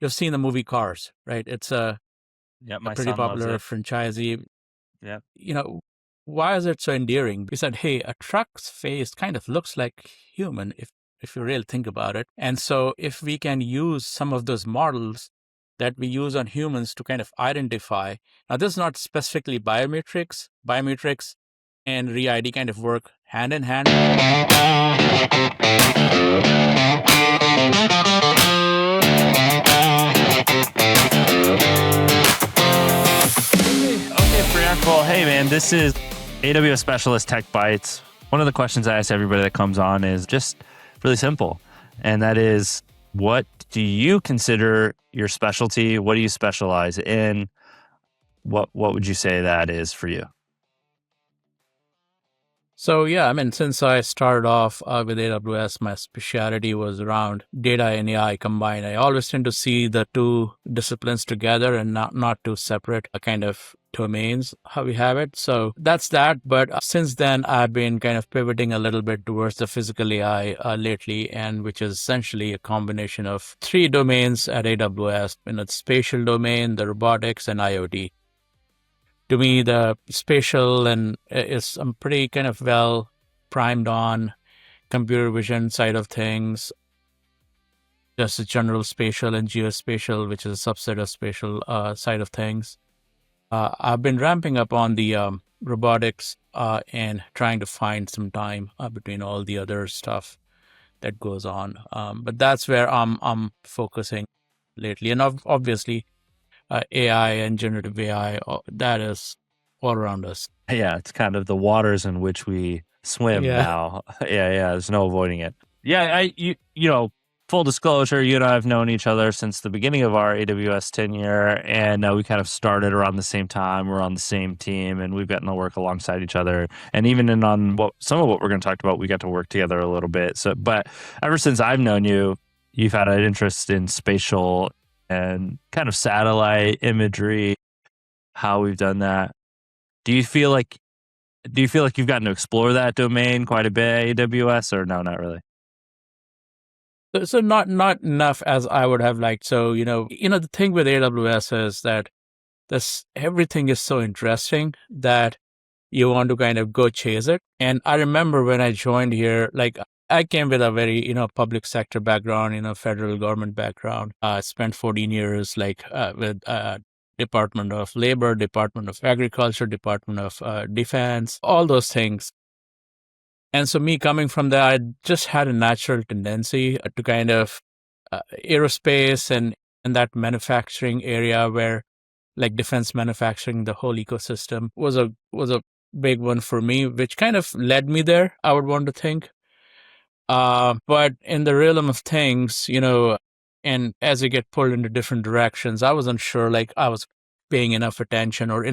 you've seen the movie Cars, right? It's a My pretty son loves popular it. franchise. Yeah. Why is it so endearing? We said, hey, a truck's face kind of looks like human if you really think about it. And so if we can use some of those models that we use on humans to kind of identify, now this is not specifically biometrics. Biometrics and re-ID kind of work hand in hand. Okay, Priyank. Well, hey, man, this is AWS Specialist Tech Bytes. One of the questions I ask everybody that comes on is just really simple. And that is, what do you consider your specialty? What do you specialize in? What would you say that is for you? So yeah, I mean, since I started off with AWS, my specialty was around data and AI combined. I always tend to see the two disciplines together and not two separate kind of domains, how we have it. So that's that. But since then, I've been kind of pivoting a little bit towards the physical AI lately, and which is essentially a combination of three domains at AWS, the spatial domain, the robotics, and IoT. To me, the spatial and I'm pretty kind of well primed on computer vision side of things, just the general spatial and geospatial, which is a subset of spatial side of things. I've been ramping up on the robotics and trying to find some time between all the other stuff that goes on. But that's where I'm focusing lately. And obviously, AI and generative AI, that is all around us. Yeah, it's kind of the waters in which we swim now. Yeah, there's no avoiding it. Yeah, full disclosure, you and I have known each other since the beginning of our AWS tenure, and we kind of started around the same time. We're on the same team, and we've gotten to work alongside each other. And even on some of what we're going to talk about, we got to work together a little bit. So, but ever since I've known you, you've had an interest in spatial and kind of satellite imagery, how we've done that. Do you feel like you've gotten to explore that domain quite a bit at AWS, or no, not really? So not enough as I would have liked. So the thing with AWS is that everything is so interesting that you want to kind of go chase it. And I remember when I joined here, like I came with a very public sector background, federal government background. I spent 14 years with Department of Labor, Department of Agriculture, Department of Defense, all those things. And so me coming from there, I just had a natural tendency to kind of aerospace and that manufacturing area where like defense manufacturing, the whole ecosystem was a big one for me, which kind of led me there, I would want to think. But in the realm of things, and as you get pulled into different directions, I wasn't sure like I was paying enough attention or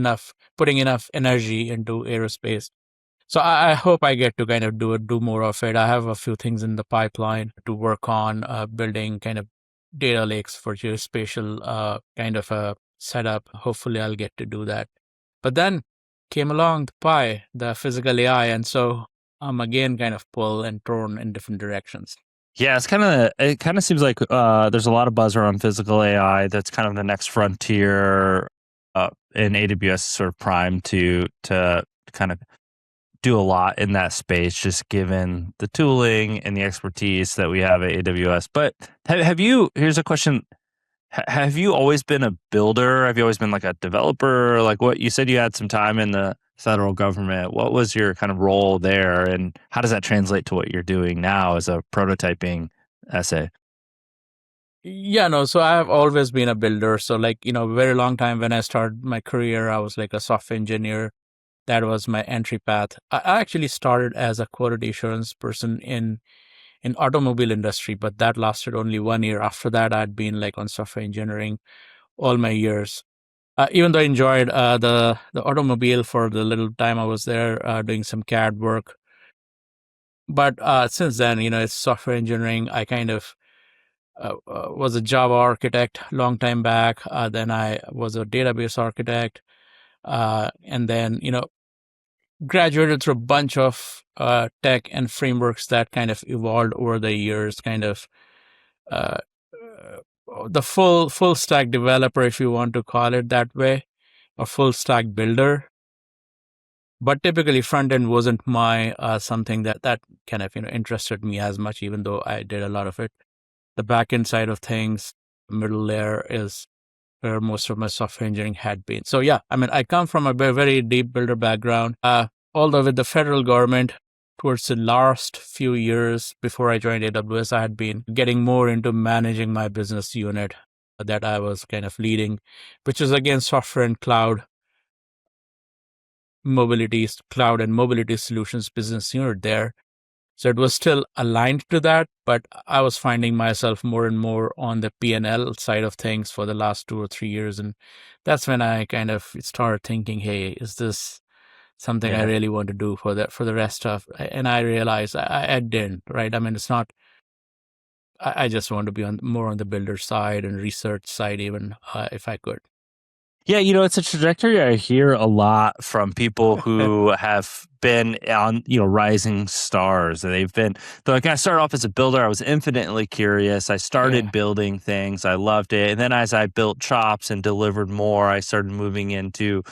putting enough energy into aerospace. So I hope I get to kind of do more of it. I have a few things in the pipeline to work on, building kind of data lakes for geospatial kind of a setup. Hopefully I'll get to do that. But then came along the physical AI, and so I'm again kind of pulled and torn in different directions. Yeah, it kind of seems like there's a lot of buzz around physical AI. That's kind of the next frontier, in AWS, sort of primed to kind of do a lot in that space, just given the tooling and the expertise that we have at AWS. But here's a question. Have you always been a builder? Have you always been like a developer? Like what you said, you had some time in the federal government. What was your kind of role there, and how does that translate to what you're doing now as a prototyping essay? Yeah, no, so I've always been a builder. So very long time when I started my career, I was like a software engineer. That was my entry path. I actually started as a quality assurance person in automobile industry, but that lasted only 1 year. After that, I'd been like on software engineering all my years. Even though I enjoyed the automobile for the little time I was there doing some CAD work. But since then, it's software engineering. I kind of was a Java architect long time back. Then I was a database architect. And then, graduated through a bunch of tech and frameworks that kind of evolved over the years, kind of the full stack developer, if you want to call it that way, a full stack builder. But typically, front end wasn't my something that kind of interested me as much, even though I did a lot of it. The back end side of things, middle layer is where most of my software engineering had been. So yeah, I mean, I come from a very deep builder background. Although with the federal government, towards the last few years before I joined AWS, I had been getting more into managing my business unit that I was kind of leading, which is again software and cloud cloud and mobility solutions business unit there. So it was still aligned to that, but I was finding myself more and more on the P&L side of things for the last 2 or 3 years. And that's when I kind of started thinking, hey, is this something I really want to do for the rest of? And I realized I didn't, right? I mean, it's not, I just want to be more on the builder side and research side, even if I could. Yeah, it's a trajectory I hear a lot from people who have been on, rising stars. They're like, I started off as a builder. I was infinitely curious. I started building things. I loved it. And then as I built chops and delivered more, I started moving into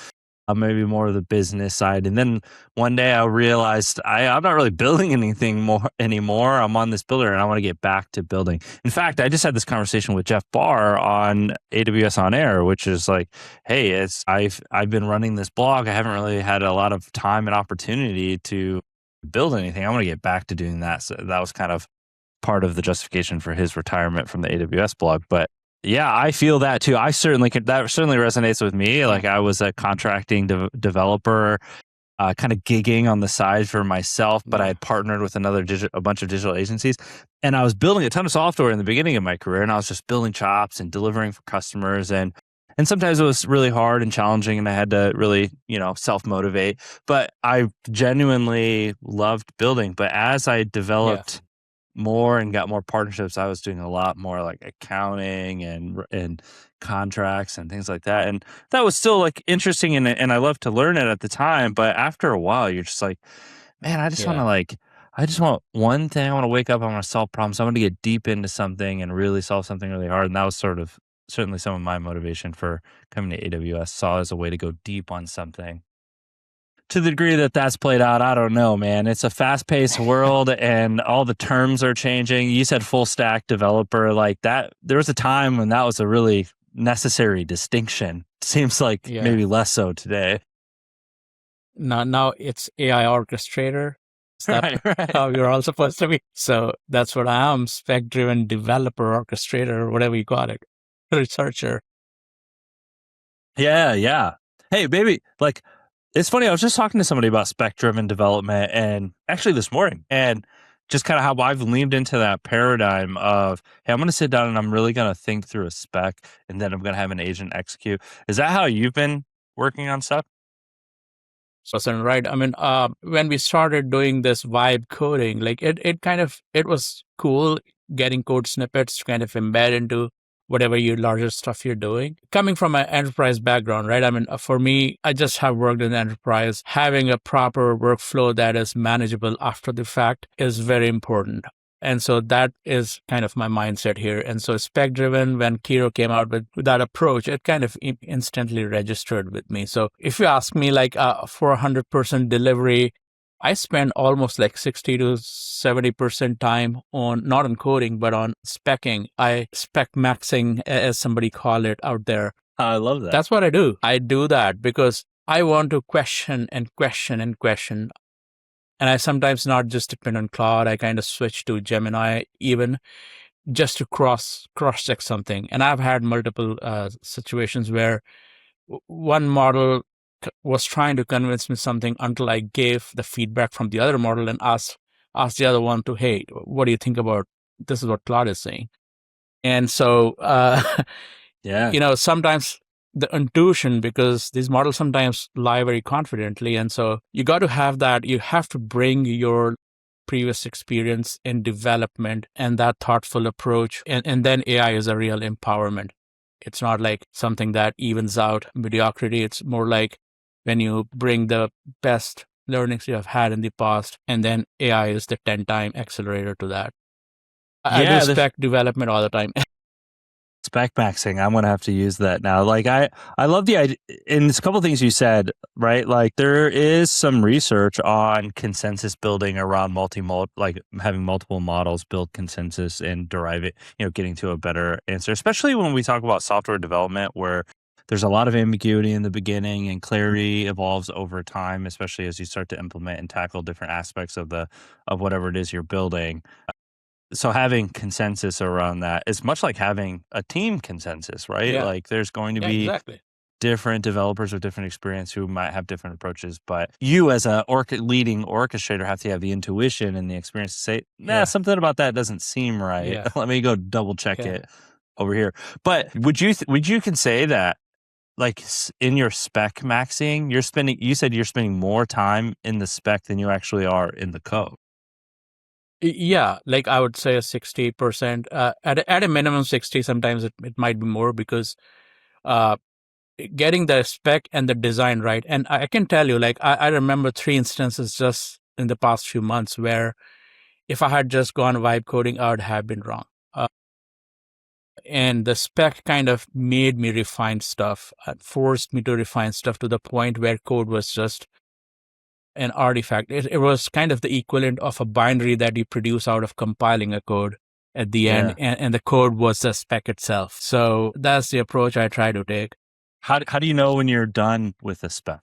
maybe more of the business side. And then one day I realized I'm not really building anything more anymore. I'm on this builder and I want to get back to building. In fact, I just had this conversation with Jeff Barr on AWS On Air, which is like, hey, I've been running this blog. I haven't really had a lot of time and opportunity to build anything. I want to get back to doing that. So that was kind of part of the justification for his retirement from the AWS blog. But yeah, I feel that too. I certainly that certainly resonates with me. Like I was a contracting developer, kind of gigging on the side for myself, but I had partnered with a bunch of digital agencies, and I was building a ton of software in the beginning of my career, and I was just building chops and delivering for customers, and sometimes it was really hard and challenging, and I had to really self-motivate. But I genuinely loved building. But as I developed more and got more partnerships, I was doing a lot more like accounting and contracts and things like that. And that was still like interesting and I loved to learn it at the time. But after a while, you're just like, man, I just want to I just want one thing. I want to wake up. I want to solve problems. I want to get deep into something and really solve something really hard. And that was certainly some of my motivation for coming to AWS, saw as a way to go deep on something. To the degree that that's played out, I don't know, man. It's a fast-paced world and all the terms are changing. You said full stack developer, like that. There was a time when that was a really necessary distinction. Seems like maybe less so today. Now it's AI orchestrator. Is that right. How you're all supposed to be? So that's what I am, spec-driven developer, orchestrator, whatever you call it, researcher. Yeah. Hey, baby, like, it's funny, I was just talking to somebody about spec-driven development and actually this morning, and just kind of how I've leaned into that paradigm of, hey, I'm going to sit down and I'm really going to think through a spec and then I'm going to have an agent execute. Is that how you've been working on stuff? So, right. I mean, when we started doing this vibe coding, like it was cool getting code snippets to kind of embed into whatever your larger stuff you're doing. Coming from an enterprise background, right? I mean, for me, I just have worked in the enterprise. Having a proper workflow that is manageable after the fact is very important. And so that is kind of my mindset here. And so spec-driven, when Kiro came out with that approach, it kind of instantly registered with me. So if you ask me, like for 100% delivery, I spend almost like 60 to 70% time on, not on coding, but on specking. I spec maxing, as somebody call it out there. I love that. That's what I do. I do that because I want to question and question and question. And I sometimes not just depend on Claude. I kind of switch to Gemini even just to cross check something. And I've had multiple situations where one model was trying to convince me something until I gave the feedback from the other model and asked the other one to, hey, what do you think about this is what Claude is saying? And so, sometimes the intuition, because these models sometimes lie very confidently. And so you got to have that. You have to bring your previous experience in development and that thoughtful approach. And then AI is a real empowerment. It's not like something that evens out mediocrity. It's more like when you bring the best learnings you have had in the past, and then AI is the 10-time accelerator to that. I do spec development all the time. Spec maxing. I'm gonna have to use that now. Like I love the idea, and there's a couple things you said, right? Like there is some research on consensus building around like having multiple models build consensus and derive it, getting to a better answer, especially when we talk about software development where there's a lot of ambiguity in the beginning and clarity evolves over time, especially as you start to implement and tackle different aspects of whatever it is you're building. So having consensus around that is much like having a team consensus, right? Yeah. Like there's going to Yeah, be exactly. different developers with different experience who might have different approaches, but you as a leading orchestrator have to have the intuition and the experience to say, nah, Yeah. something about that doesn't seem right. Yeah. Let me go double check Yeah. it over here. But would you can say that like in your spec maxing, you said you're spending more time in the spec than you actually are in the code. Yeah, like I would say a 60%, at a minimum 60, sometimes it might be more because uh, getting the spec and the design right. And I can tell you, like, I remember 3 instances just in the past few months where if I had just gone vibe coding, I would have been wrong. And the spec kind of made me refine stuff, forced me to refine stuff to the point where code was just an artifact. It was kind of the equivalent of a binary that you produce out of compiling a code at the end, Yeah. and the code was the spec itself. So that's the approach I try to take. How do you know when you're done with a spec?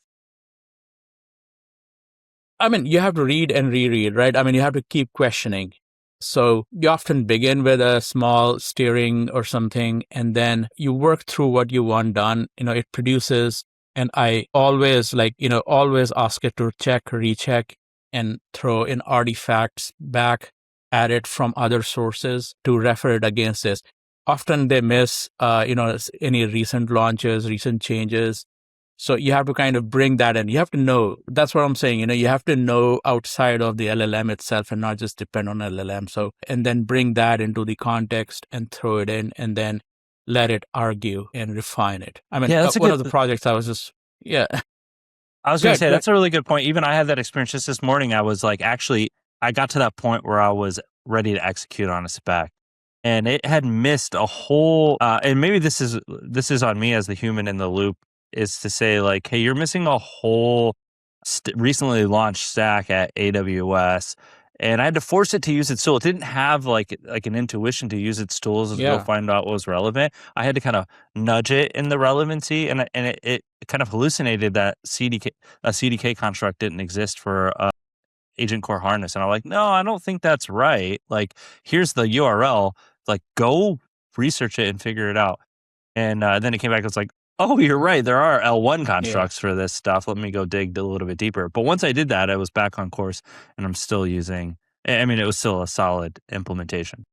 I mean, you have to read and reread, right? I mean, you have to keep questioning. So you often begin with a small steering or something, and then you work through what you want done. It produces, and I always always ask it to check, recheck, and throw in artifacts back at it from other sources to refer it against this. Often they miss, any recent launches, recent changes. So you have to kind of bring that in. You have to know. That's what I'm saying. You have to know outside of the LLM itself and not just depend on LLM. So, and then bring that into the context and throw it in and then let it argue and refine it. I mean, Yeah, that's a one good. of the projects I was just, yeah. I was going to Good, say good. that's a really good point. Even I had that experience just this morning. I was like, actually, I got to that point where I was ready to execute on a spec, and it had missed a whole. And maybe this is on me as the human in the loop, is to say like, hey, you're missing a whole recently launched stack at AWS. And I had to force it to use its tool. It didn't have like an intuition to use its tools to go Yeah, find out what was relevant. I had to kind of nudge it in the relevancy, and it kind of hallucinated that a CDK construct didn't exist for agent core harness. And I'm like, no, I don't think that's right. Like, here's the URL. Like, go research it and figure it out. And then it came back. It was like, oh, you're right. There are L1 yeah. constructs for this stuff. Let me go dig a little bit deeper. But once I did that, I was back on course, and I'm still using. I mean, it was still a solid implementation.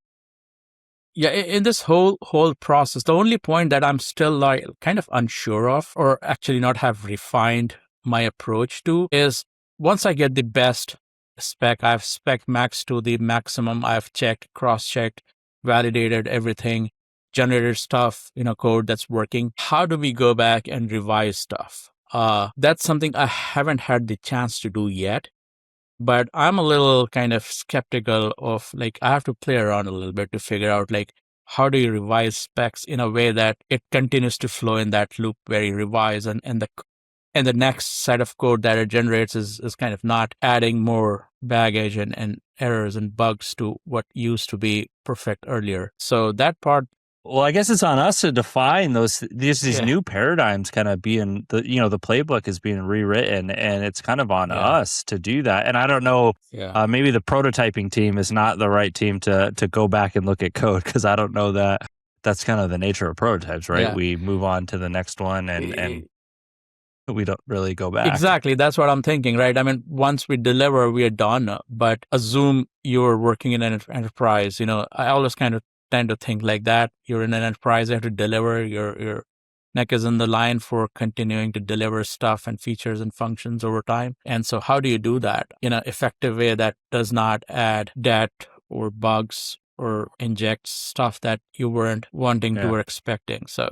Yeah, in this whole process, the only point that I'm still like kind of unsure of, or actually not have refined my approach to, is once I get the best spec, I've spec maxed to the maximum, I've checked, cross-checked, validated everything, generated stuff, code that's working. How do we go back and revise stuff? That's something I haven't had the chance to do yet. But I'm a little kind of skeptical of, like, I have to play around a little bit to figure out, like, how do you revise specs in a way that it continues to flow in that loop where you revise, and the next set of code that it generates is kind of not adding more baggage and errors and bugs to what used to be perfect earlier. So that part. Well, I guess it's on us to define these Yeah, new paradigms kind of being the playbook is being rewritten, and it's kind of on yeah, us to do that. And I don't know, yeah, maybe the prototyping team is not the right team to go back and look at code, because I don't know that that's kind of the nature of prototypes, right? yeah. We move on to the next one, and we don't really go back. Exactly. That's what I'm thinking, right? I mean, once we deliver, we are done. But assume you're working in an enterprise. I always kind of tend to think like that. You're in an enterprise, you have to deliver. Your neck is in the line for continuing to deliver stuff and features and functions over time. And so how do you do that in an effective way that does not add debt or bugs or inject stuff that you weren't wanting to Yeah. or expecting? So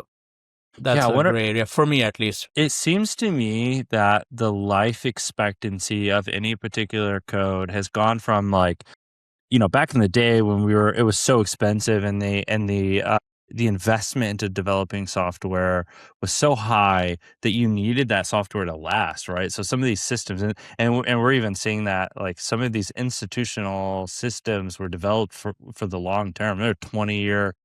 Yeah, that's a gray area, for me at least. it seems to me that the life expectancy of any particular code has gone from like, back in the day when it was so expensive, and the the investment into developing software was so high that you needed that software to last, right? So some of these systems, and we're even seeing that like some of these institutional systems were developed for the long term. They're 20-year,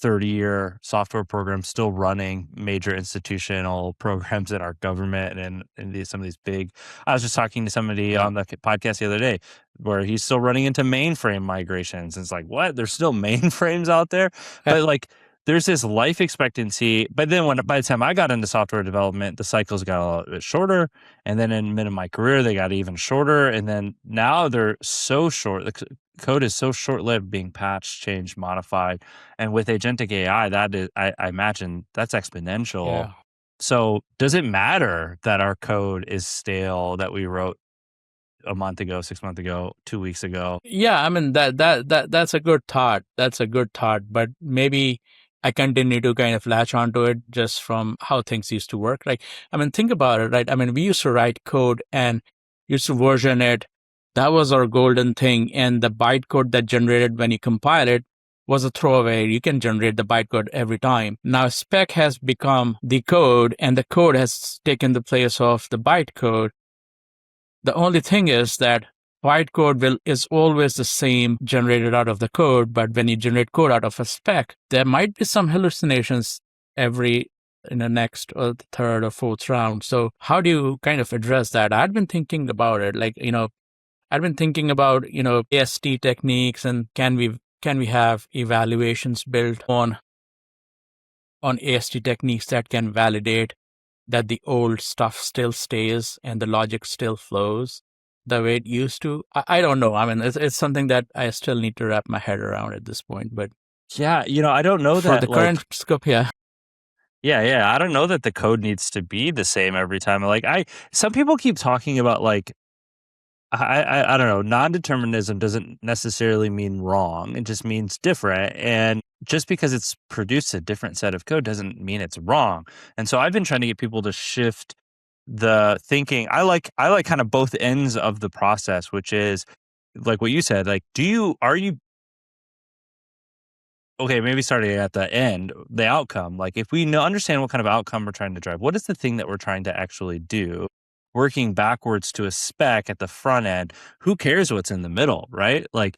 30-year software programs still running major institutional programs in our government and some of these big. I was just talking to somebody on the podcast the other day where he's still running into mainframe migrations. And it's like, what? There's still mainframes out there? But like, there's this life expectancy. But then by the time I got into software development, the cycles got a little bit shorter. And then in mid of my career, they got even shorter. And then now they're so short. The code is so short-lived, being patched, changed, modified. And with agentic AI, that is, I imagine that's exponential. Yeah. So does it matter that our code is stale, that we wrote a month ago, 6 months ago, 2 weeks ago? Yeah, I mean that's a good thought. That's a good thought, but maybe I continue to kind of latch onto it just from how things used to work. Like, I mean, think about it, right? I mean, we used to write code and used to version it. That was our golden thing. And the bytecode that generated when you compile it was a throwaway. You can generate the bytecode every time. Now spec has become the code, and the code has taken the place of the bytecode. The only thing is that bytecode is always the same generated out of the code, but when you generate code out of a spec, there might be some hallucinations in the next or the third or fourth round. So how do you kind of address that? I've been thinking about it, like, I've been thinking about, AST techniques, and can we have evaluations built on AST techniques that can validate that the old stuff still stays and the logic still flows the way it used to. I don't know. I mean, it's something that I still need to wrap my head around at this point. But yeah, I don't know for that the current scope, yeah. Yeah, I don't know that the code needs to be the same every time. Like some people keep talking about like I don't know, non-determinism doesn't necessarily mean wrong. It just means different. And just because it's produced a different set of code doesn't mean it's wrong. And so I've been trying to get people to shift the thinking. I like kind of both ends of the process, which is like what you said, like are you okay, maybe starting at the end, the outcome. Like if we understand what kind of outcome we're trying to drive, what is the thing that we're trying to actually do? Working backwards to a spec at the front end, who cares what's in the middle, right? Like,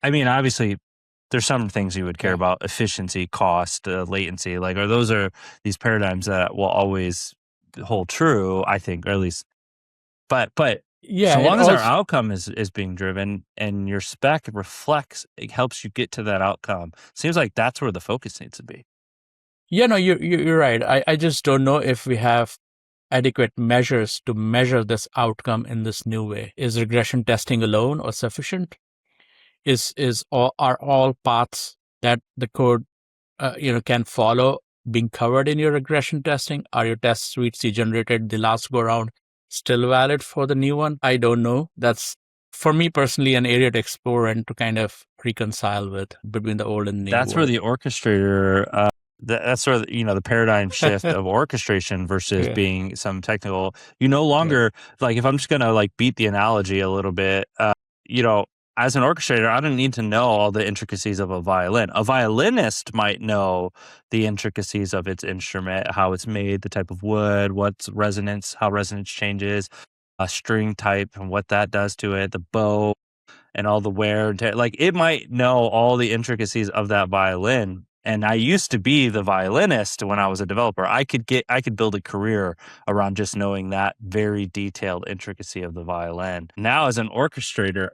I mean, obviously, there's some things you would care Yeah. about: efficiency, cost, latency. Like, those are these paradigms that will always hold true, I think, or at least. But Yeah, so it long as our also, outcome is being driven and your spec reflects, it helps you get to that outcome. Seems like that's where the focus needs to be. yeah, no, you're right. I just don't know if we have adequate measures to measure this outcome in this new way. Is regression testing alone or sufficient? Are all paths that the code can follow being covered in your regression testing? Are your test suites you generated the last go round still valid for the new one? I don't know. That's, for me personally, an area to explore and to kind of reconcile with between the old and new That's where world. the orchestrator, that's where the paradigm shift of orchestration versus Yeah. being some technical. You no Yeah. longer, like, if I'm just gonna like beat the analogy a little bit, you know, as an orchestrator, I don't need to know all the intricacies of a violin. A violinist might know the intricacies of its instrument, how it's made, the type of wood, what's resonance, how resonance changes, a string type and what that does to it, the bow and all the wear and tear. Like, it might know all the intricacies of that violin. And I used to be the violinist when I was a developer. I could build a career around just knowing that very detailed intricacy of the violin. Now as an orchestrator,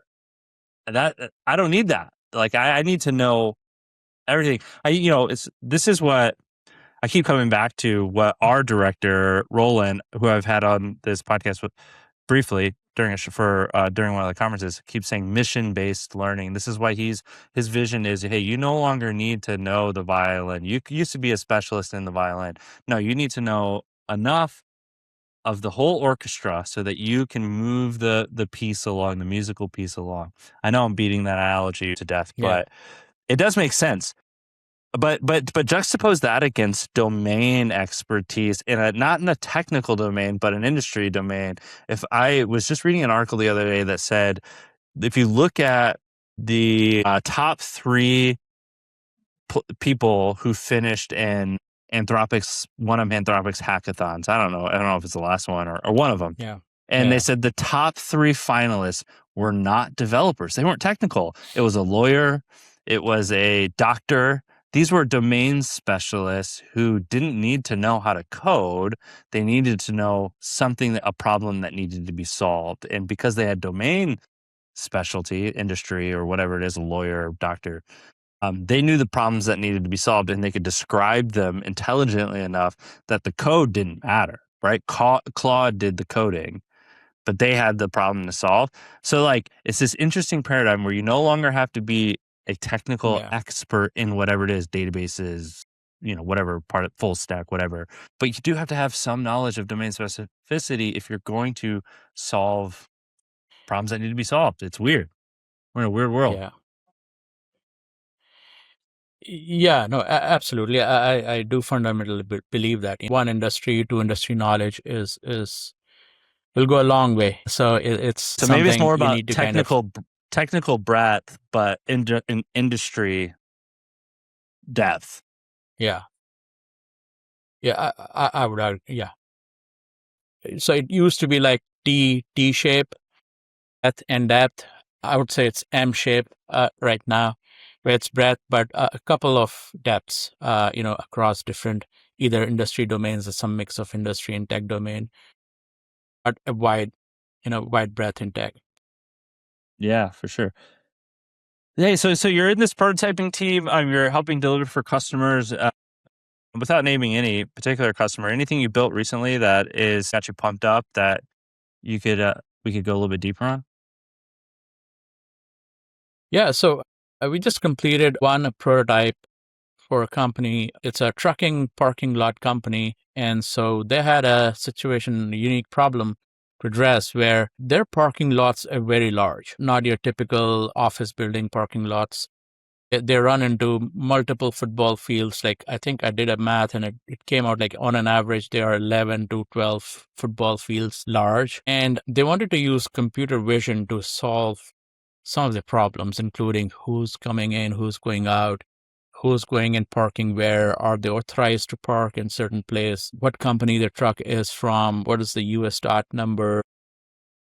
that I don't need that. Like, I need to know everything. This is what I keep coming back to, what our director Roland, who I've had on this podcast with briefly during one of the conferences, keeps saying mission-based learning. This is why his vision is, hey, you no longer need to know the violin. You used to be a specialist in the violin. No, you need to know enough of the whole orchestra so that you can move the piece along, the musical piece along. I know I'm beating that analogy to death, Yeah. but it does make sense. But juxtapose that against domain expertise not in a technical domain, but an industry domain. If I was just reading an article the other day that said, if you look at the top 3 people who finished in one of Anthropic's hackathons. I don't know if it's the last one or one of them. Yeah. And they said the top 3 finalists were not developers. They weren't technical. It was a lawyer. It was a doctor. These were domain specialists who didn't need to know how to code. They needed to know a problem that needed to be solved. And because they had domain specialty, industry, or whatever it is, a lawyer, doctor, they knew the problems that needed to be solved, and they could describe them intelligently enough that the code didn't matter, right? Claude did the coding, but they had the problem to solve. So like, it's this interesting paradigm where you no longer have to be a technical expert in whatever it is, databases, whatever part of full stack, whatever, but you do have to have some knowledge of domain specificity if you're going to solve problems that need to be solved. It's weird. We're in a weird world. Yeah, no, absolutely. I do fundamentally believe that one industry to industry knowledge will go a long way. So it's so maybe it's more about technical breadth, but in industry depth. Yeah. Yeah, I would argue. Yeah. So it used to be like T shape, breadth and depth. I would say it's M shape right now, where it's breadth, but a couple of depths, across different either industry domains or some mix of industry and tech domain, but a wide breadth in tech. Yeah, for sure. Hey, so you're in this prototyping team. You're helping deliver for customers. Without naming any particular customer, anything you built recently that is got you pumped up that we could go a little bit deeper on? Yeah, so we just completed one prototype for a company. It's a trucking parking lot company. And so they had a unique problem to address where their parking lots are very large, not your typical office building parking lots. They run into multiple football fields. Like, I think I did a math and it came out like on an average, there are 11 to 12 football fields large. And they wanted to use computer vision to solve some of the problems, including who's coming in, who's going out, who's going and parking where, are they authorized to park in certain place, what company the truck is from, what is the US dot number.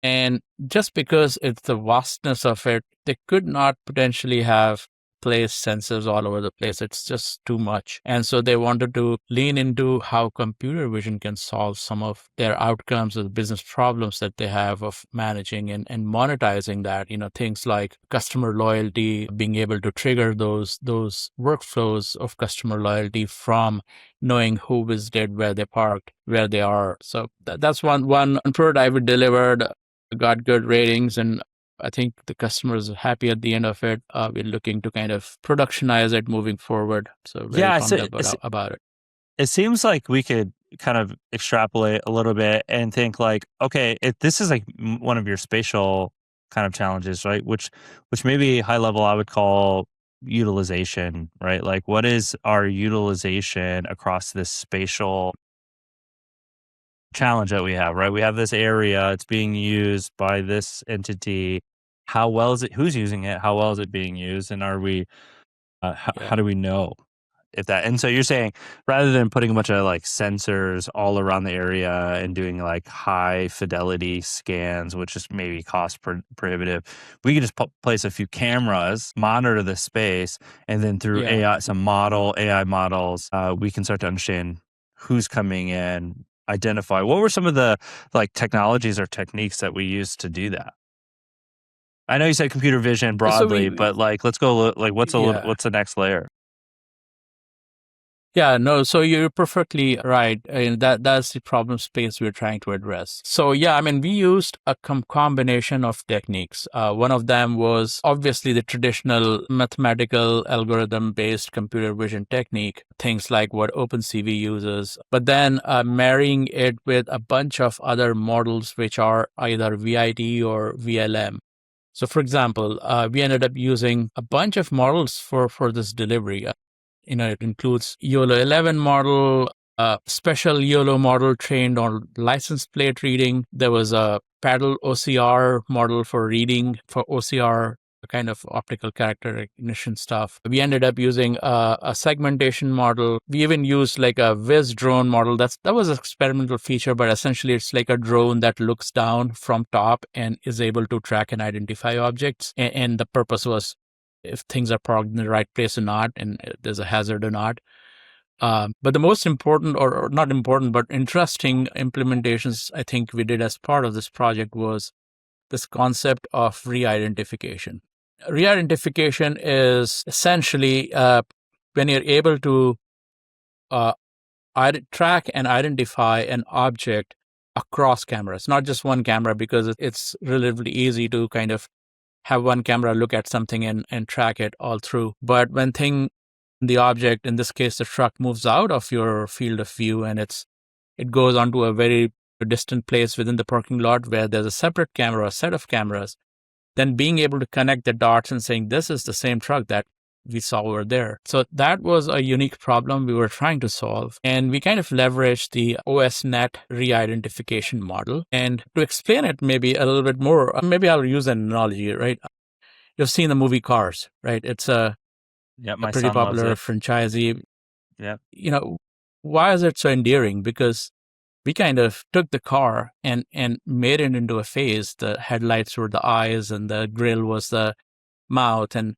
And just because it's the vastness of it, they could not potentially have placed sensors all over the place. It's just too much. And so they wanted to lean into how computer vision can solve some of their outcomes or the business problems that they have of managing and monetizing that, things like customer loyalty, being able to trigger those workflows of customer loyalty from knowing who visited, where they parked, where they are. So that's one prototype we delivered, got good ratings, and I think the customers are happy at the end of it. We're looking to kind of productionize it moving forward. So very pumped about it. It seems like we could kind of extrapolate a little bit and think like, okay, this is like one of your spatial kind of challenges, right? Which maybe high level I would call utilization, right? Like, what is our utilization across this spatial challenge that we have, right? We have this area, it's being used by this entity. How well is it? Who's using it? How well is it being used? And are we? How do we know if that? And so you're saying rather than putting a bunch of like sensors all around the area and doing like high fidelity scans, which is maybe cost prohibitive, we could just place a few cameras, monitor the space, and then through AI models, we can start to understand who's coming in. Identify what were some of the like technologies or techniques that we use to do that. I know you said computer vision broadly, but like let's go like what's the next layer? Yeah, no, so you're perfectly right. And that's the problem space we're trying to address. So yeah, I mean, we used a combination of techniques. One of them was obviously the traditional mathematical algorithm-based computer vision technique, things like what OpenCV uses, but then marrying it with a bunch of other models, which are either VIT or VLM. So for example, we ended up using a bunch of models for this delivery. It includes YOLO 11 model, a special YOLO model trained on license plate reading. There was a paddle OCR model for reading for OCR kind of optical character recognition stuff. We ended up using a segmentation model. We even used like a Viz drone model. That was an experimental feature, but essentially it's like a drone that looks down from top and is able to track and identify objects. And the purpose was if things are parked in the right place or not, and there's a hazard or not. But the most important, or not important, but interesting implementations I think we did as part of this project was this concept of re-identification. Re-identification is essentially when you're able to track and identify an object across cameras, not just one camera, because it's relatively easy to kind of have one camera look at something and track it all through. But when the object, in this case the truck, moves out of your field of view and it goes onto a very distant place within the parking lot where there's a separate camera, a set of cameras, then being able to connect the dots and saying this is the same truck that we saw over there. So that was a unique problem we were trying to solve. And we kind of leveraged the OSNet re-identification model. And to explain it maybe a little bit more, maybe I'll use an analogy, right? You've seen the movie Cars, right? It's a pretty popular franchise. Yeah. Why is it so endearing? Because we kind of took the car and made it into a face. The headlights were the eyes and the grill was the mouth. And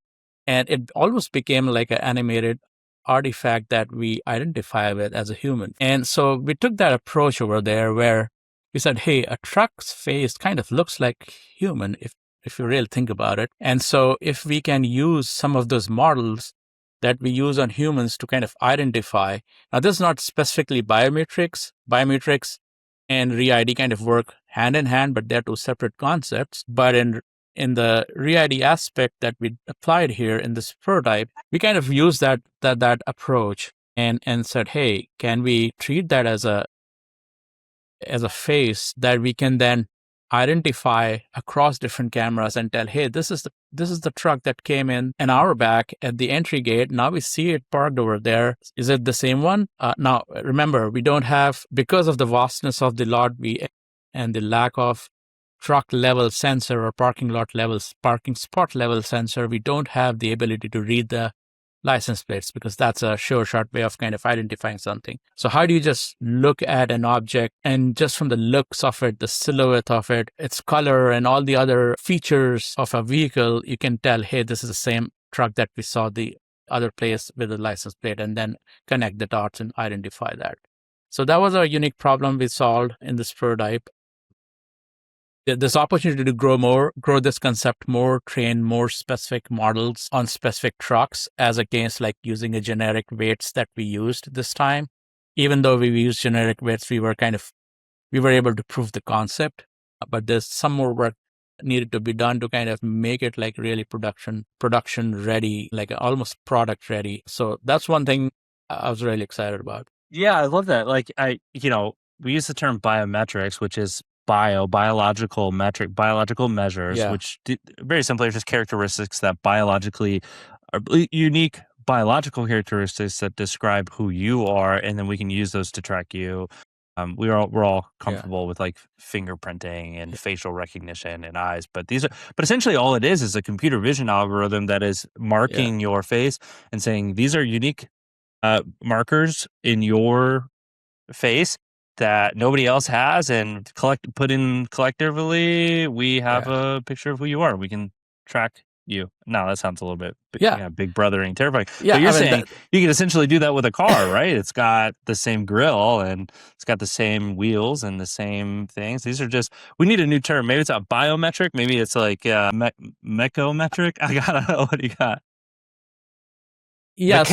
it almost became like an animated artifact that we identify with as a human. And so we took that approach over there where we said, hey, a truck's face kind of looks like human if you really think about it. And so if we can use some of those models that we use on humans to kind of identify. Now, this is not specifically biometrics. Biometrics and Re-ID kind of work hand in hand, but they're two separate concepts. But in the Re-ID aspect that we applied here in this prototype, we kind of used that approach and said, hey, can we treat that as a face that we can then identify across different cameras and tell, hey, this is the truck that came in an hour back at the entry gate. Now we see it parked over there. Is it the same one? Now, remember, we don't have, because of the vastness of the lot and the lack of truck level sensor or parking spot level sensor, we don't have the ability to read the license plates because that's a sure shot way of kind of identifying something. So how do you just look at an object and just from the looks of it, the silhouette of it, its color and all the other features of a vehicle, you can tell, hey, this is the same truck that we saw the other place with the license plate, and then connect the dots and identify that. So that was a unique problem we solved in this prototype. This opportunity to grow this concept more, train more specific models on specific trucks, as against like using a generic weights that we used this time. Even though we used generic weights, we were able to prove the concept, but there's some more work needed to be done to kind of make it like really production ready, like almost product ready. So that's one thing I was really excited about. Yeah, I love that. Like we use the term biometrics, which is biological measures, which very simply are just characteristics that biologically are unique biological characteristics that describe who you are, and then we can use those to track you. We're all comfortable with like fingerprinting and facial recognition and eyes, but essentially all it is a computer vision algorithm that is marking your face and saying these are unique markers in your face that nobody else has, and put in collectively, we have a picture of who you are. We can track you. Now that sounds a little bit big brothering, terrifying. But you're saying you can essentially do that with a car, right? It's got the same grill and it's got the same wheels and the same things. These are just, we need a new term. Maybe it's a biometric. Maybe it's like mechometric. I gotta know what you got. Yeah,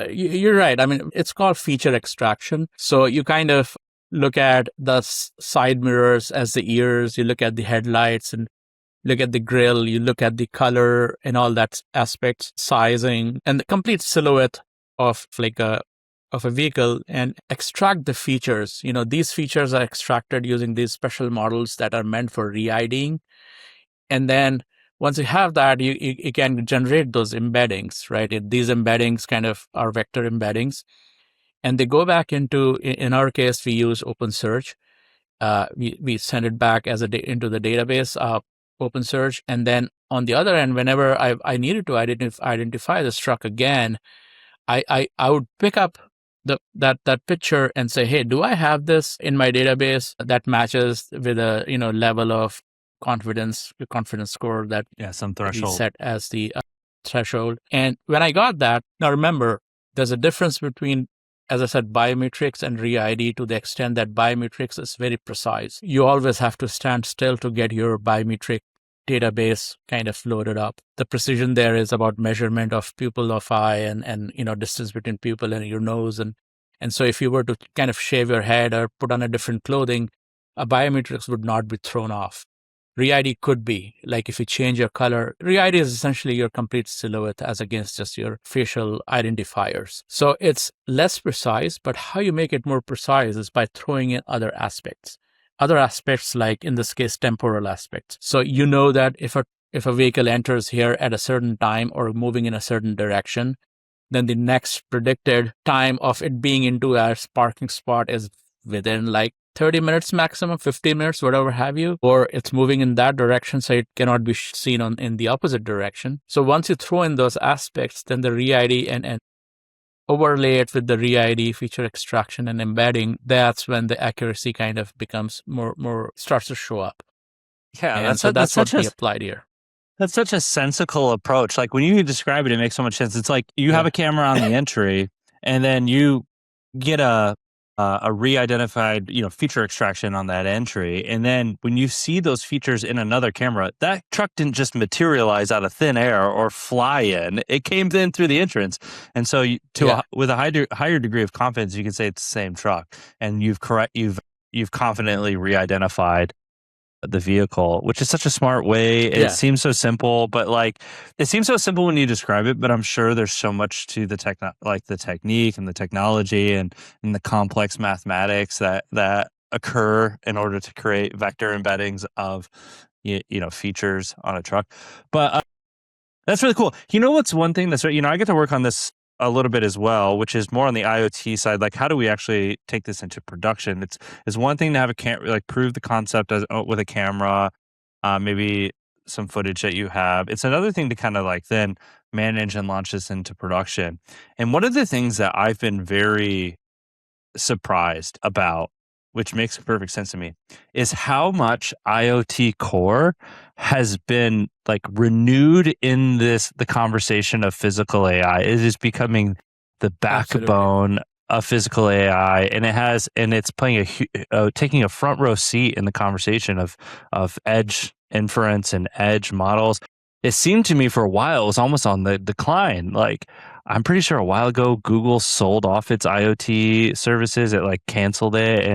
you're right. I mean, it's called feature extraction. So you kind of look at the side mirrors as the ears, you look at the headlights and look at the grill, you look at the color and all that aspects, sizing, and the complete silhouette of a vehicle, and extract the features. These features are extracted using these special models that are meant for re-IDing. And then once you have that, you can generate those embeddings, right? These embeddings kind of are vector embeddings. And they go back into, in our case, we use OpenSearch. We send it back into the database. OpenSearch. And then on the other end, whenever I needed to identify this truck again, I would pick up that picture and say, hey, do I have this in my database that matches with a level of confidence score that some we threshold set as the threshold. And when I got that, now remember, there's a difference between, as I said, biometrics and re-ID to the extent that biometrics is very precise. You always have to stand still to get your biometric database kind of loaded up. The precision there is about measurement of pupil of eye and distance between pupil and your nose. And so if you were to kind of shave your head or put on a different clothing, a biometrics would not be thrown off. Re-ID could be, like if you change your color, Re-ID is essentially your complete silhouette as against just your facial identifiers. So it's less precise, but how you make it more precise is by throwing in other aspects. Other aspects, like in this case, temporal aspects. So you know that if a vehicle enters here at a certain time or moving in a certain direction, then the next predicted time of it being into our parking spot is within like 30 minutes maximum, 15 minutes, whatever have you, or it's moving in that direction, so it cannot be seen in the opposite direction. So once you throw in those aspects, then the re-ID and overlay it with the re-ID feature extraction and embedding, that's when the accuracy kind of becomes more starts to show up. Yeah, and that's what we applied here. That's such a sensical approach. Like when you describe it, it makes so much sense. It's like you have a camera on the entry, and then you get a re-identified feature extraction on that entry, and then when you see those features in another camera, that truck didn't just materialize out of thin air or fly in. It came in through the entrance, and so with a higher degree of confidence, you can say it's the same truck, and you've confidently re-identified the vehicle, which is such a smart way. It seems so simple, but it seems so simple when you describe it, but I'm sure there's so much to the the technique and the technology and the complex mathematics that occur in order to create vector embeddings of features on a truck. But that's really cool. What's one thing that's I get to work on this a little bit as well, which is more on the IoT side. Like, how do we actually take this into production? It's one thing to have a prove the concept with a camera, maybe some footage that you have. It's another thing to kind of then manage and launch this into production. And one of the things that I've been very surprised about, which makes perfect sense to me, is how much IoT core has been renewed in the conversation of physical AI. It is becoming the backbone of physical AI, and it's playing taking a front row seat in the conversation of edge inference and edge models. It seemed to me for a while it was almost on the decline. I'm pretty sure a while ago Google sold off its IoT services. It canceled it,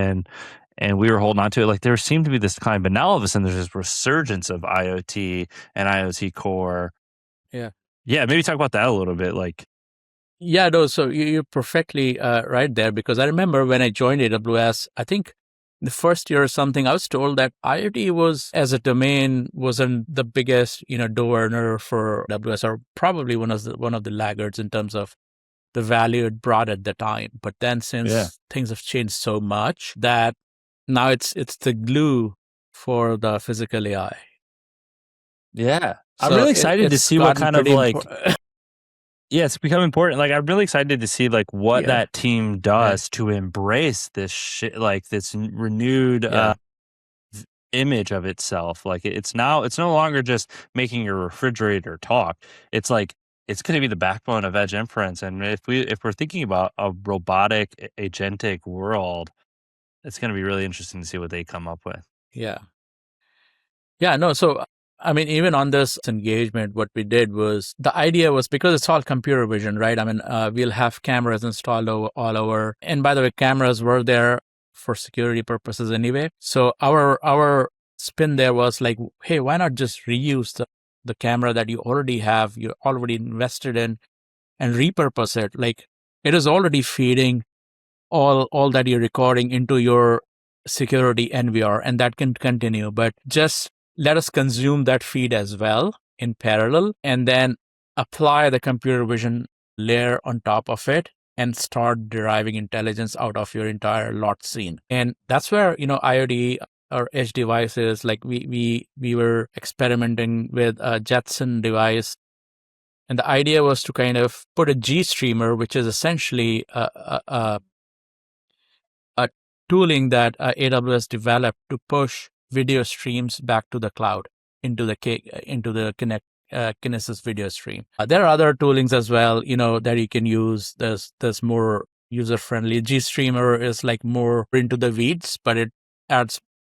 and we were holding on to it. There seemed to be this decline, but now all of a sudden there's this resurgence of IoT and IoT core. Yeah, maybe talk about that a little bit. Yeah, no, so you're perfectly right there, because I remember when I joined AWS, I think the first year or something, I was told that IoT was, as a domain, wasn't the biggest, door earner for AWS, or probably one of the laggards in terms of the value it brought at the time. But then since things have changed so much, that now it's the glue for the physical AI. Yeah, so I'm really excited to see what kind of it's become important. I'm really excited to see what that team does to embrace this shit, this renewed image of itself. It's no longer just making your refrigerator talk. It's it's going to be the backbone of edge inference. And if we're thinking about a robotic agentic world, it's going to be really interesting to see what they come up with. Yeah. No. So I mean, even on this engagement, what we did was, the idea was, because it's all computer vision, right? I mean, we'll have cameras installed all over. And by the way, cameras were there for security purposes anyway. So our spin there was hey, why not just reuse the camera that you already have, you're already invested in, and repurpose it? It is already feeding all that you're recording into your security NVR, and that can continue. But just let us consume that feed as well in parallel, and then apply the computer vision layer on top of it and start deriving intelligence out of your entire lot scene. And that's where, IoT or edge devices. Like we were experimenting with a Jetson device, and the idea was to kind of put a GStreamer, which is essentially a tooling that AWS developed to push video streams back to the cloud into the Kinesis video stream. There are other toolings as well, that you can use. There's more user friendly. GStreamer is like more into the weeds, but it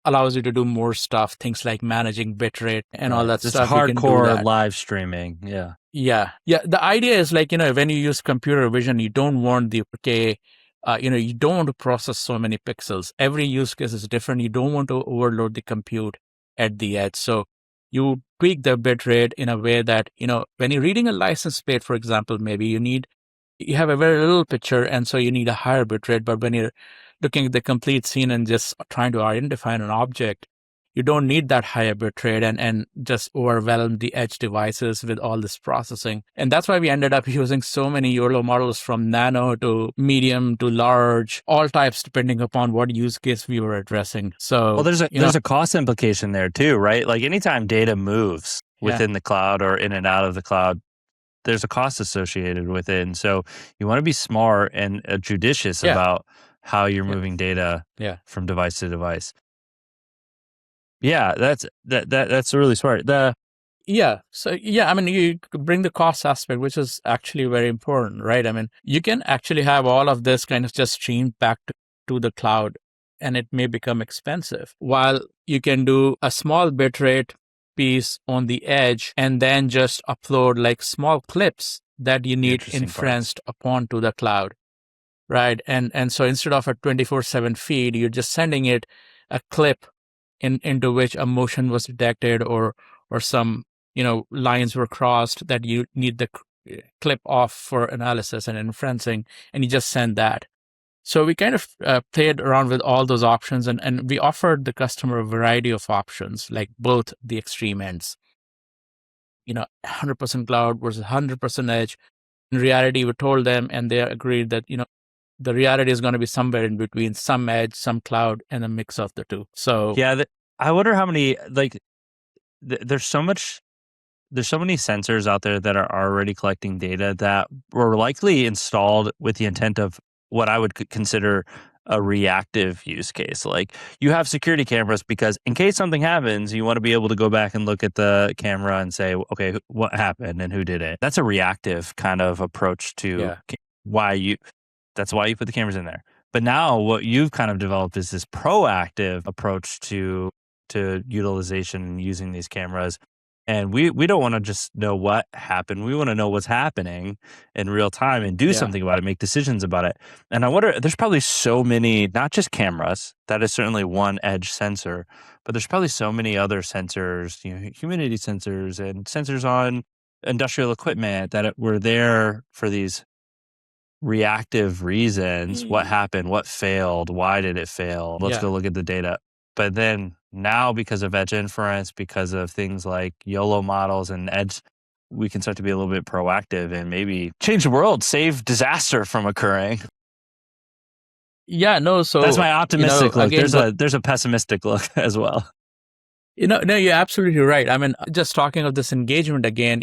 allows you to do more stuff, things like managing bitrate and all that Just stuff. hardcore you can do that. live streaming. Yeah. Yeah. The idea is like, when you use computer vision, you don't want the 4K, you don't want to process so many pixels. Every use case is different. You don't want to overload the compute at the edge. So you tweak the bit rate in a way that, when you're reading a license plate, for example, maybe you have a very little picture, and so you need a higher bit rate. But when you're looking at the complete scene and just trying to identify an object, you don't need that higher bit rate and just overwhelm the edge devices with all this processing. And that's why we ended up using so many YOLO models, from nano to medium to large, all types, depending upon what use case we were addressing. So, well, there's a cost implication there too, right? Like anytime data moves within the cloud or in and out of the cloud, there's a cost associated with it. And so you want to be smart and judicious about how you're moving data from device to device. Yeah, that's really smart. So I mean, you bring the cost aspect, which is actually very important, right? I mean, you can actually have all of this kind of just streamed back to the cloud, and it may become expensive, while you can do a small bitrate piece on the edge and then just upload like small clips that you need inferenced upon to the cloud, right? And so instead of a 24/7 feed, you're just sending it a clip into which a motion was detected or some lines were crossed that you need the clip off for analysis and inferencing, and you just send that. So we kind of played around with all those options, and we offered the customer a variety of options, like both the extreme ends, 100% cloud versus 100% edge. In reality, we told them, and they agreed that the reality is going to be somewhere in between, some edge, some cloud, and a mix of the two. So I wonder how many, like, there's so many sensors out there that are already collecting data that were likely installed with the intent of what I would consider a reactive use case. Like, you have security cameras because in case something happens, you want to be able to go back and look at the camera and say, okay, what happened and who did it? That's a reactive kind of approach to that's why you put the cameras in there. But now what you've kind of developed is this proactive approach to utilization and using these cameras. And we don't want to just know what happened. We want to know what's happening in real time and do something about it, make decisions about it. And I wonder, there's probably so many, not just cameras, that is certainly one edge sensor, but there's probably so many other sensors, humidity sensors and sensors on industrial equipment that were there for these reactive reasons. What happened? What failed? Why did it fail? Let's go look at the data. But then now, because of edge inference, because of things like YOLO models and edge, we can start to be a little bit proactive and maybe change the world, save disaster from occurring. So that's my optimistic look. Again, there's a pessimistic look as well. No, you're absolutely right. I mean, just talking of this engagement again,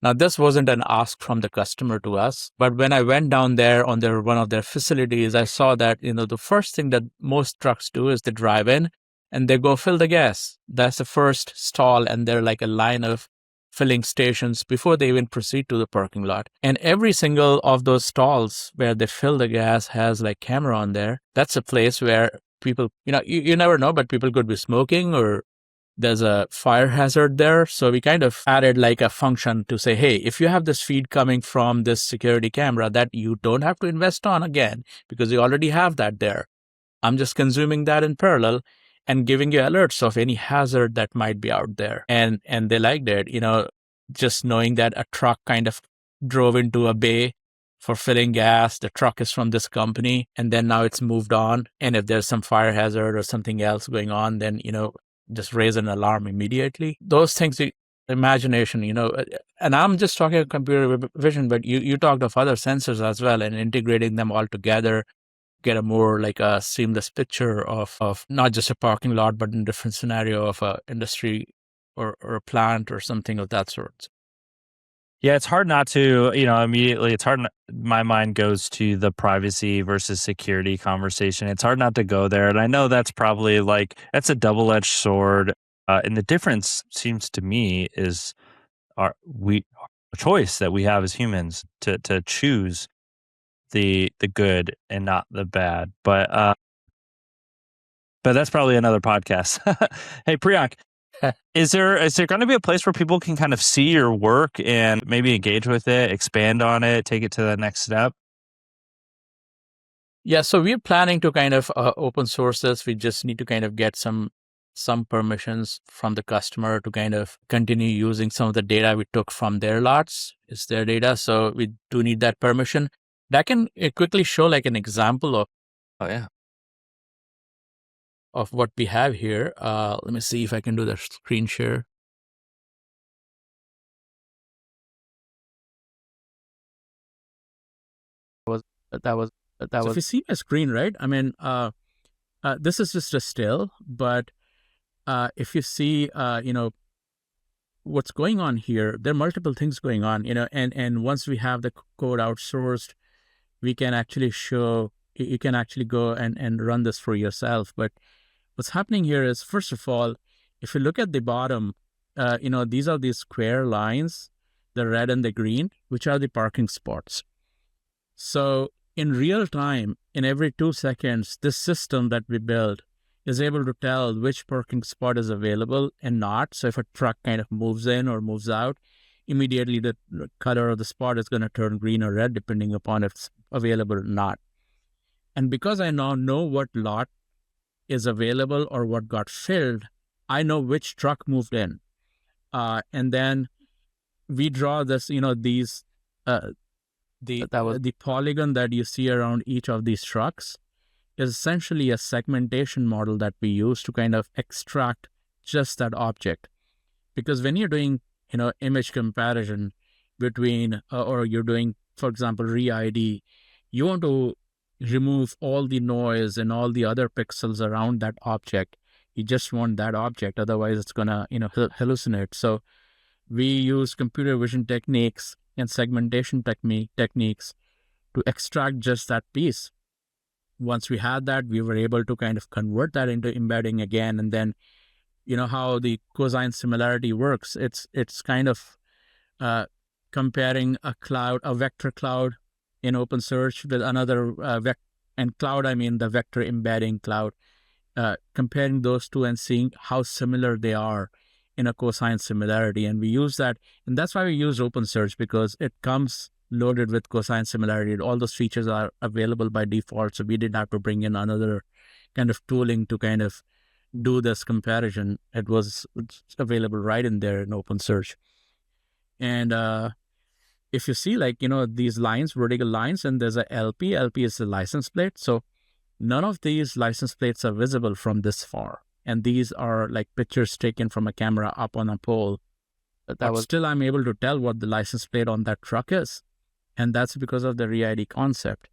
now this wasn't an ask from the customer to us, but when I went down there on one of their facilities, I saw that, the first thing that most trucks do is they drive in and they go fill the gas. That's the first stall, and they're like a line of filling stations before they even proceed to the parking lot. And every single of those stalls where they fill the gas has like camera on there. That's a place where people, you never know, but people could be smoking or there's a fire hazard there. So we kind of added like a function to say, hey, if you have this feed coming from this security camera that you don't have to invest on again, because you already have that there, I'm just consuming that in parallel and giving you alerts of any hazard that might be out there. And they liked it, just knowing that a truck kind of drove into a bay for filling gas. The truck is from this company, and then now it's moved on. And if there's some fire hazard or something else going on, then, just raise an alarm immediately. Those things, imagination, and I'm just talking computer vision, but you talked of other sensors as well and integrating them all together get a more like a seamless picture of not just a parking lot, but in different scenario of a industry or a plant or something of that sort. Yeah, it's hard not to, immediately it's hard. My mind goes to the privacy versus security conversation. It's hard not to go there. And I know that's probably that's a double-edged sword. And the difference seems to me is a choice that we have as humans to choose the good and not the bad. But that's probably another podcast. Hey, Priyank, is there going to be a place where people can kind of see your work and maybe engage with it, expand on it, take it to the next step? Yeah, so we're planning to kind of open source this. We just need to kind of get some permissions from the customer to kind of continue using some of the data we took from their lots. It's their data, so we do need that permission. That can quickly show like an example of what we have here. Let me see if I can do the screen share. So if you see my screen, right? I mean, this is just a still, but if you see, what's going on here, there are multiple things going on, and once we have the code outsourced, we can actually show, you can actually go and run this for yourself. But what's happening here is, first of all, if you look at the bottom, these are these square lines, the red and the green, which are the parking spots. So in real time, in every 2 seconds, this system that we build is able to tell which parking spot is available and not. So if a truck kind of moves in or moves out, immediately the color of the spot is going to turn green or red, depending upon if it's available or not. And because I now know what lot is available or what got filled, I know which truck moved in. And then we draw this, these, the polygon that you see around each of these trucks is essentially a segmentation model that we use to kind of extract just that object. Because when you're doing, image comparison between, or you're doing, for example, re-ID, you want to remove all the noise and all the other pixels around that object. You just want that object, otherwise it's gonna, hallucinate. So we use computer vision techniques and segmentation techniques to extract just that piece. Once we had that, we were able to kind of convert that into embedding again. And then, how the cosine similarity works. It's kind of comparing a vector cloud in OpenSearch with another and cloud, I mean the vector embedding cloud, comparing those two and seeing how similar they are in a cosine similarity. And we use that, and that's why we use OpenSearch, because it comes loaded with cosine similarity. All those features are available by default, so we didn't have to bring in another kind of tooling to kind of do this comparison. It's available right in there in OpenSearch. And if you see, these lines, vertical lines, and there's a LP is the license plate. So none of these license plates are visible from this far. And these are like pictures taken from a camera up on a pole. But still, I'm able to tell what the license plate on that truck is. And that's because of the re-ID concept.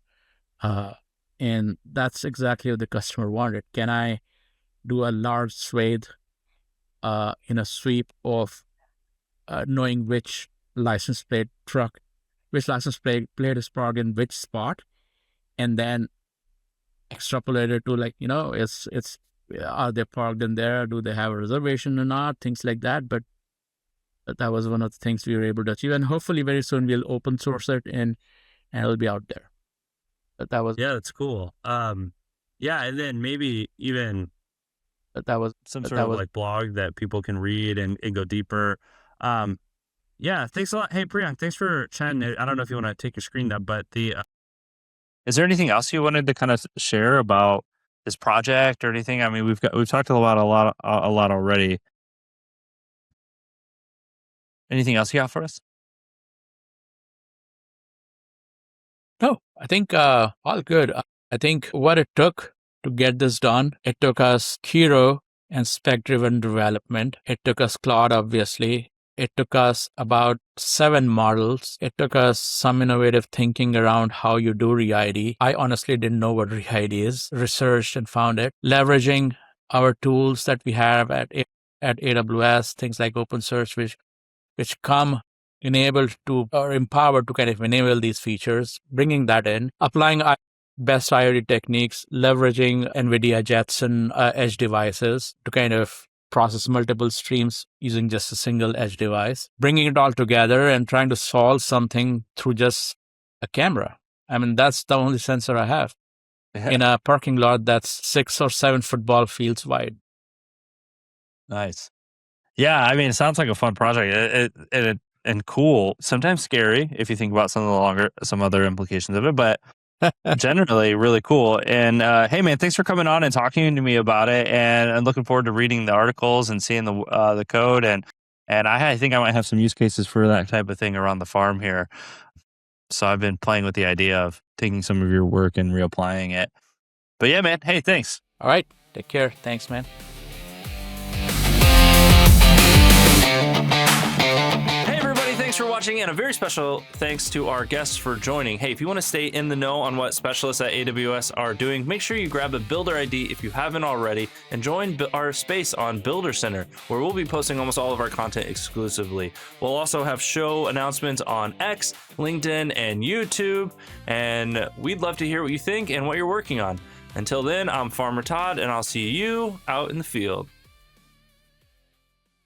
And that's exactly what the customer wanted. Can I do a large swathe in a sweep of knowing which license plate is parked in which spot, and then extrapolate it to are they parked in there? Do they have a reservation or not? Things like that. But that was one of the things we were able to achieve. And hopefully very soon we'll open source it and it'll be out there. Yeah, that's cool. Yeah, and then maybe even some sort of like blog that people can read and go deeper. Yeah, thanks a lot. Hey, Priyank, thanks for chatting. I don't know if you want to take your screen up, but is there anything else you wanted to kind of share about this project or anything? I mean, we've talked about a lot already. Anything else you have for us? No, I think all good. I think what it took to get this done, it took us Hero and spec-driven development. It took us Claude, obviously. It took us about 7 models. It took us some innovative thinking around how you do re-ID. I honestly didn't know what re-ID is. Researched and found it. Leveraging our tools that we have at AWS, things like OpenSearch, which come enabled to or empowered to kind of enable these features, bringing that in, applying best IoT techniques, leveraging NVIDIA Jetson edge devices to kind of process multiple streams using just a single edge device, bringing it all together and trying to solve something through just a camera. I mean, that's the only sensor I have in a parking lot that's 6 or 7 football fields wide. Nice. Yeah, I mean, it sounds like a fun project and cool. Sometimes scary if you think about some other implications of it, but generally really cool. And hey, man, thanks for coming on and talking to me about it. And I'm looking forward to reading the articles and seeing the code. And I think I might have some use cases for that type of thing around the farm here. So I've been playing with the idea of taking some of your work and reapplying it. But yeah, man, hey, thanks. All right, take care. Thanks, man. Thanks for watching, and a very special thanks to our guests for joining. Hey, if you want to stay in the know on what specialists at AWS are doing, make sure you grab a Builder ID if you haven't already, and join our space on Builder Center, where we'll be posting almost all of our content exclusively. We'll also have show announcements on X, LinkedIn, and YouTube, and we'd love to hear what you think and what you're working on. Until then, I'm Farmer Todd, and I'll see you out in the field.